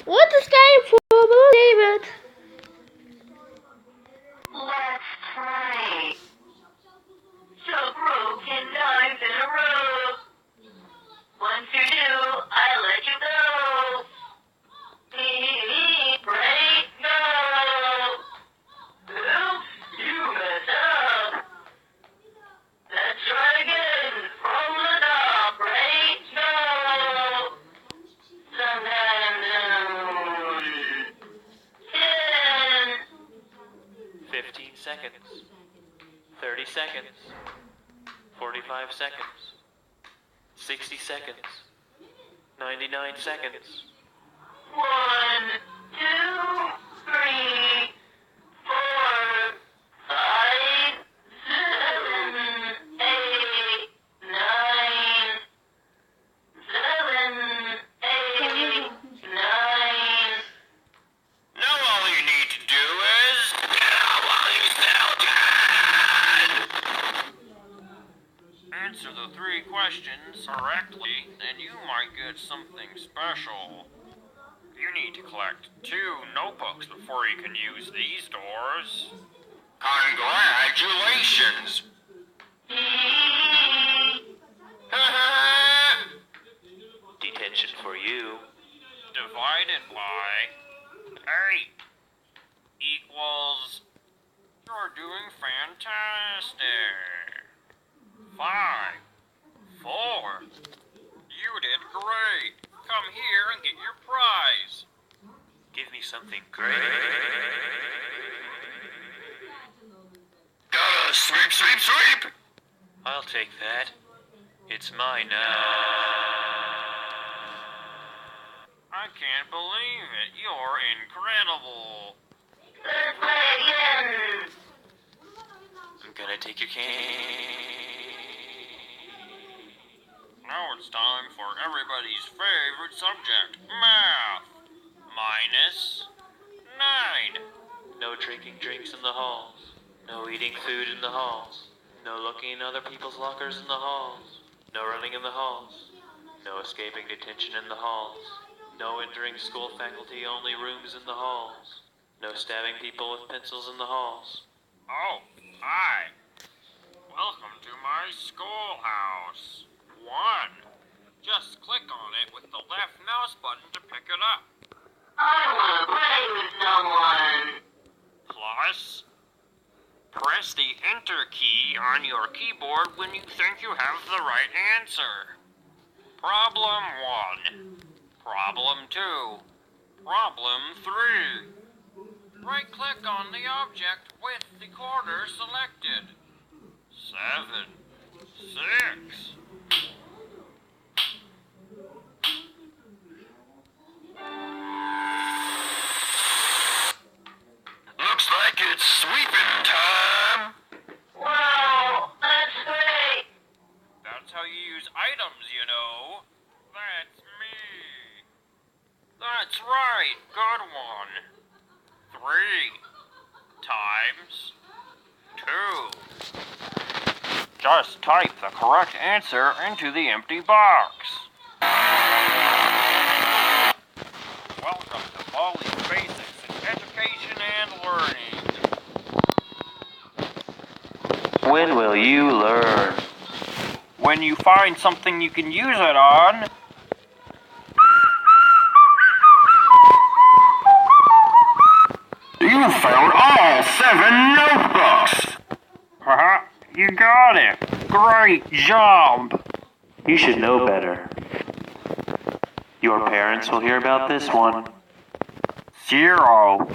What is game for? Believe it. Let's play. So broken knives in a row. Once you do, I let you go. Break, go. Oops, you messed up. Let's try again. From the top. Break, go. Sometimes 10. 15 seconds. 30 seconds. 45 seconds. 60 seconds. 99 seconds. 1, 2, 3, 4, 5, 7, 8, 9, 7, 8, 9. Now all you need to do is while you still can. Answer the 3 questions correctly, and you might get something special. You need to collect 2 notebooks before you can use these doors. Congratulations! Detention for you. Divided by 8 equals... You're doing fantastic. 5, 4. You did great. Come here and get your prize. Give me something great. Gotta sweep, sweep, sweep! I'll take that. It's mine now. I can't believe it. You're incredible. Let's play again. I'm gonna take your cane. Now it's time for everybody's favorite subject, math. -9. No drinking drinks in the halls. No eating food in the halls. No looking in other people's lockers in the halls. No running in the halls. No escaping detention in the halls. No entering school faculty only rooms in the halls. No stabbing people with pencils in the halls. Oh, hi. Welcome to my schoolhouse. 1. Just click on it with the left mouse button to pick it up. I want to play with someone. Plus, press the Enter key on your keyboard when you think you have the right answer. Problem 1. Problem 2. Problem 3. Right-click on the object with the quarter selected. 7, 6. Looks like it's sweeping time. Wow, that's great. That's how you use items, you know. That's me. That's right. Good one. 3 times 2. Just type the correct answer into the empty box. Welcome to Baldi Basics in Education and Learning. When will you learn? When you find something you can use it on. You found all 7 notebooks! Haha, you got it! Great job! You should know better. Your parents will hear about this one. 0.